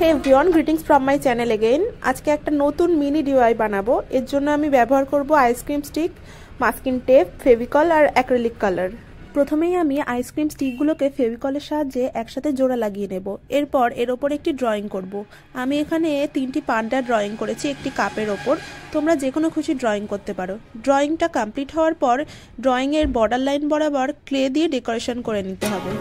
Hey everyone, greetings from my channel again. আজকে একটা নতুন মিনি ডিআই বানাবো। এর জন্য আমি ব্যবহার করব ice cream stick, masking tape, Fevicol আর অ্যাক্রিলিক কালার। প্রথমেই আমি আইসক্রিম স্টিকগুলোকে ফেভিকলের সাহায্যে একসাথে জোড়া লাগিয়ে নেব। এরপর এর ওপর একটি ড্রয়িং করব। আমি এখানে 3টি পান্ডা ড্রয়িং করেছি একটি কাপের ওপর। তোমরা যে কোনো খুশি ড্রয়িং করতে পারো। ড্রয়িংটা কমপ্লিট হওয়ার পর ড্রয়িংয়ের বর্ডার লাইন বরাবর ক্লে দিয়ে ডেকোরেশন করে নিতে হবে।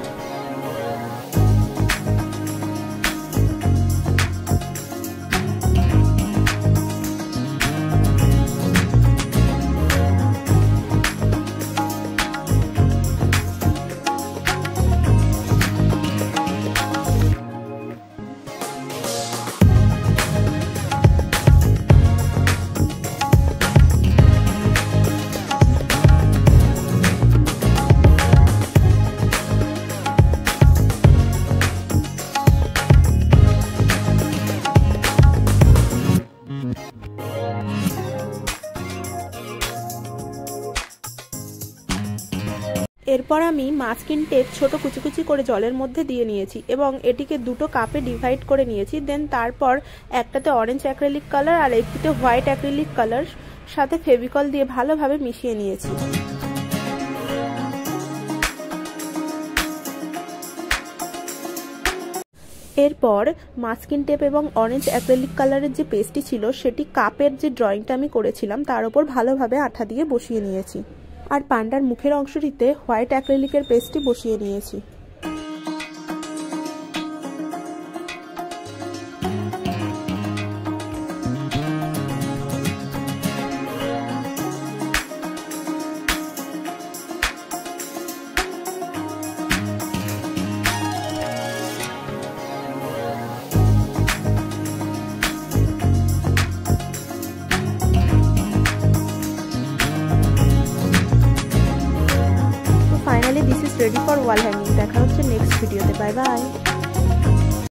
এরপর আমি মাস্কিং টেপ ছোট কুচি কুচি করে জলের মধ্যে দিয়ে নিয়েছি এবং এটিকে দুটো কাপে ডিভাইড করে নিয়েছি। দেন তারপর একটাতে অরেঞ্জ অ্যাক্রিলিক কালার আর একটিতে হোয়াইট অ্যাক্রিলিক কালার সাথে ফেভিকল দিয়ে ভালোভাবে মিশিয়ে নিয়েছি। এরপর মাস্কিং টেপ এবং অরেঞ্জ অ্যাক্রিলিক কালারের যে পেস্টটি ছিল সেটি কাপের যে ড্রয়িংটা আমি করেছিলাম তার উপর ভালোভাবে আঠা দিয়ে বসিয়ে নিয়েছি। আর পান্ডার মুখের অংশটিতে হোয়াইট অ্যাক্রিলিকের পেস্টটি বসিয়ে নিয়েছি। Finally, this is ready for wall hanging. দেখা হচ্ছে নেক্সট ভিডিওতে। Bye bye.